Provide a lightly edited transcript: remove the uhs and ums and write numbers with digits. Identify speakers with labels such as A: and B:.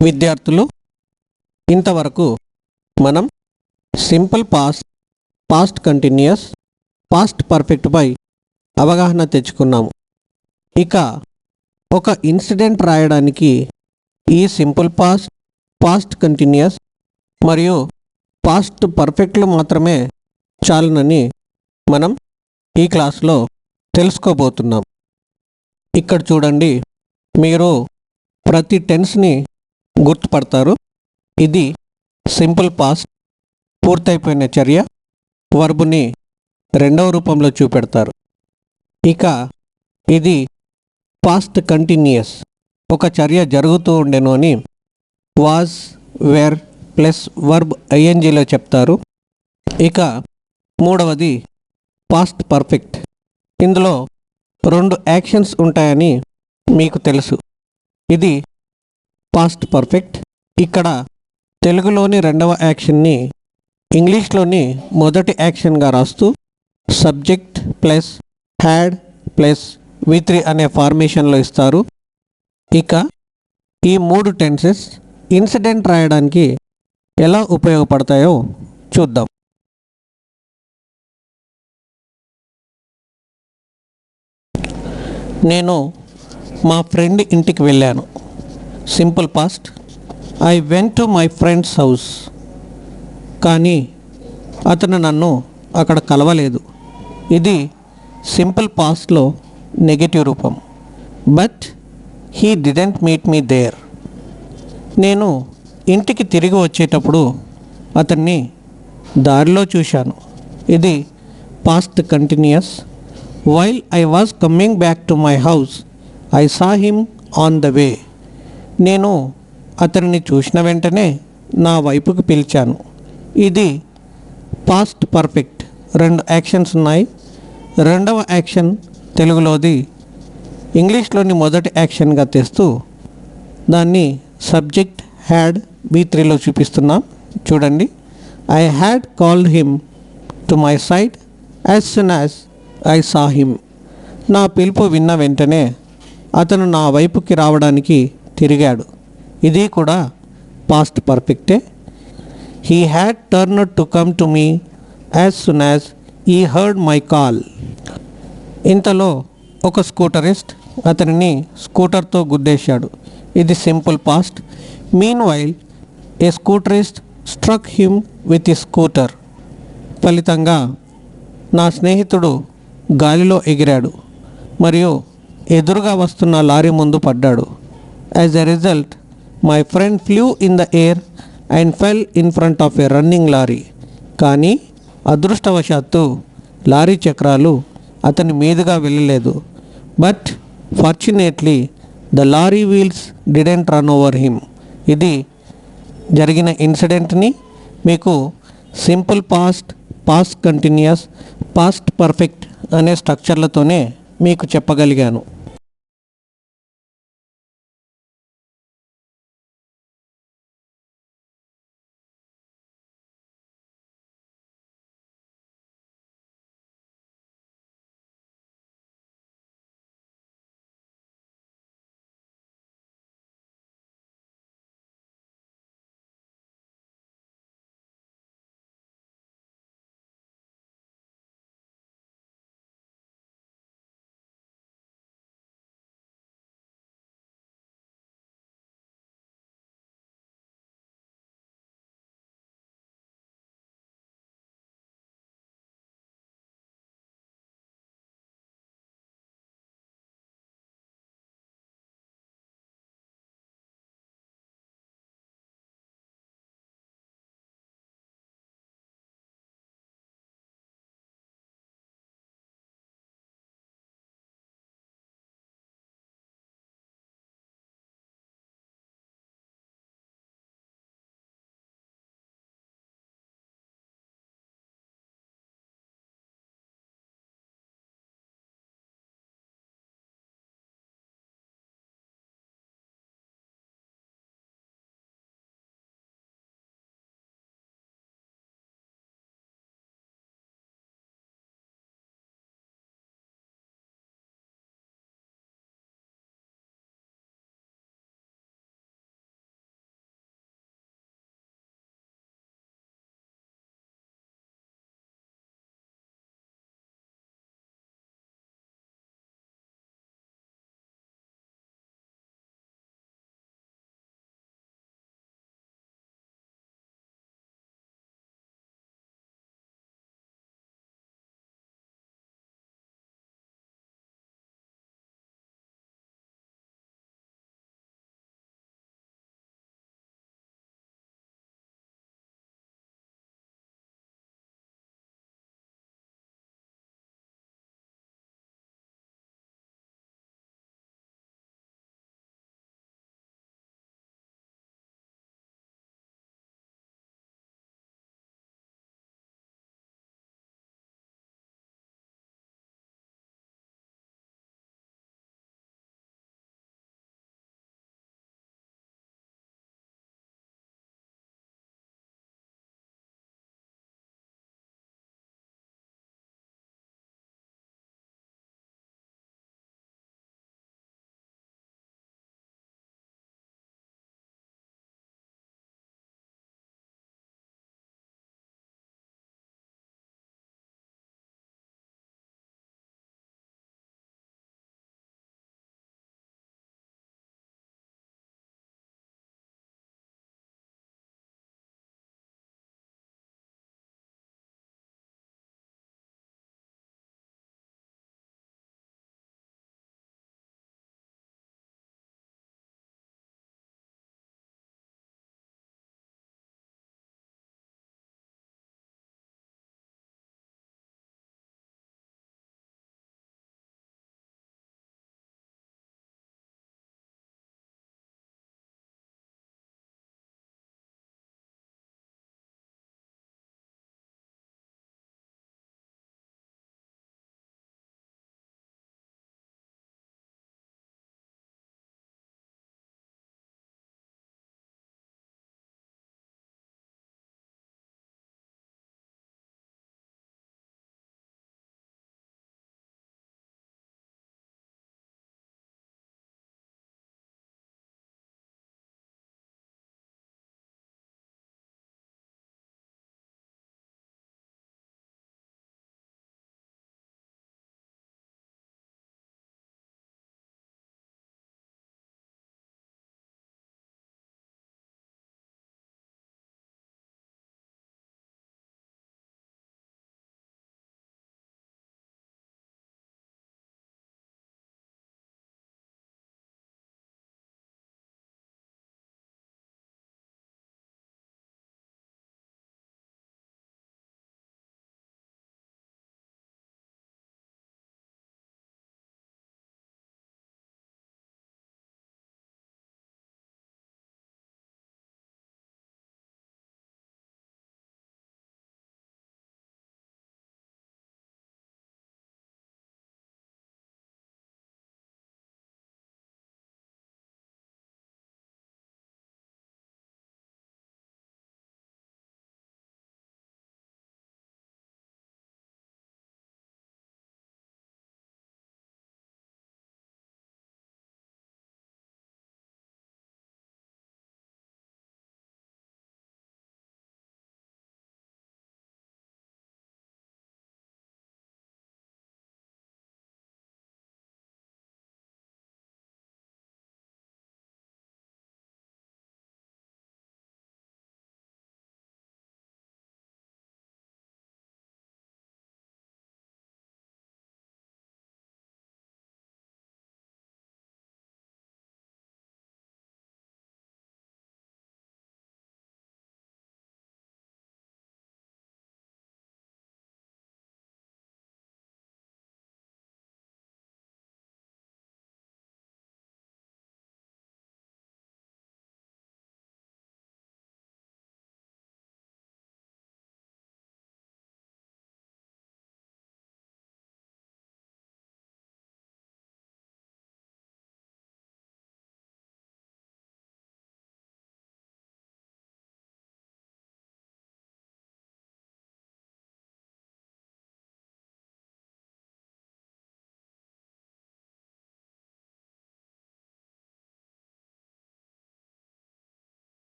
A: విద్యార్థులు, ఇంతవరకు మనం simple past, past continuous, past perfect పై అవగాహన తెచ్చుకున్నాము. ఇక ఒక ఇన్సిడెంట్ రాయడానికి ఈ సింపుల్ పాస్ట్, పాస్ట్ కంటిన్యూస్ మరియు పాస్ట్ పర్ఫెక్ట్లు మాత్రమే చాలునని మనం ఈ క్లాస్లో తెలుసుకోబోతున్నాం. ఇక్కడ చూడండి, మీరు ప్రతి టెన్స్ని గుర్తుపడతారు. ఇది సింపుల్ పాస్ట్, పూర్తయిపోయిన చర్య, వర్బుని రెండవ రూపంలో చూపెడతారు. ఇక ఇది పాస్ట్ కంటిన్యూస్, ఒక చర్య జరుగుతూ ఉండెను అని వాజ్, వేర్ ప్లస్ వర్బ్ ఐఎన్జీలో చెప్తారు. ఇక మూడవది పాస్ట్ పర్ఫెక్ట్. ఇందులో 2 యాక్షన్స్ ఉంటాయని మీకు తెలుసు. ఇది పాస్ట్ పర్ఫెక్ట్. ఇక్కడ తెలుగులోని రెండవ యాక్షన్ని ఇంగ్లీష్లోని మొదటి యాక్షన్గా రాస్తూ subject plus had plus V3 అనే ఫార్మేషన్లో ఇస్తారు. ఇక ఈ 3 టెన్సెస్ ఇన్సిడెంట్ రాయడానికి ఎలా ఉపయోగపడతాయో చూద్దాం. నేను మా ఫ్రెండ్ ఇంటికి వెళ్ళాను. Simple past, I went to my friends house. కానీ అతను నన్ను అక్కడ కలవలేదు. ఇది సింపుల్ పాస్ట్లో నెగటివ్ రూపం. But he didn't meet me there. నేను ఇంటికి తిరిగి వచ్చేటప్పుడు అతన్ని దారిలో చూశాను. ఇది past continuous. While I was coming back to my house I saw him on the way. నేను అతనిని చూసిన వెంటనే నా వైపుకి పిలిచాను. ఇది పాస్ట్ పర్ఫెక్ట్. 2 యాక్షన్స్ ఉన్నాయి. రెండవ యాక్షన్ తెలుగులోది ఇంగ్లీష్లోని మొదటి యాక్షన్గా తెస్తూ దాన్ని సబ్జెక్ట్ హ్యాడ్ V3లో చూపిస్తున్నాం. చూడండి, I had called him to my side as soon as I saw him. నా పిలుపు విన్న వెంటనే అతను నా వైపుకి రావడానికి తిరిగాడు. ఇది కూడా పాస్ట్ పర్ఫెక్టే. He had turned to come to me as soon as he heard my call. ఇంతలో ఒక స్కూటరిస్ట్ అతనిని స్కూటర్తో గుద్దేశాడు. ఇది simple past. Meanwhile a scooterist struck him with a scooter. ఫలితంగా నా స్నేహితుడు గాలిలో ఎగిరాడు మరియు ఎదురుగా వస్తున్న లారీ ముందు పడ్డాడు. As a result my friend flu in the air and fell in front of a running lorry. కానీ అదృష్టవశాత్తు లారీ చక్రాలు అతని మీదుగా వెళ్ళలేదు. But fortunately the lorry wheels didn't run over him. ఇది జరిగిన ఇన్సిడెంట్ని మీకు simple past, past continuous, past perfect అనే స్ట్రక్చర్లతోనే మీకు చెప్పగలిగాను.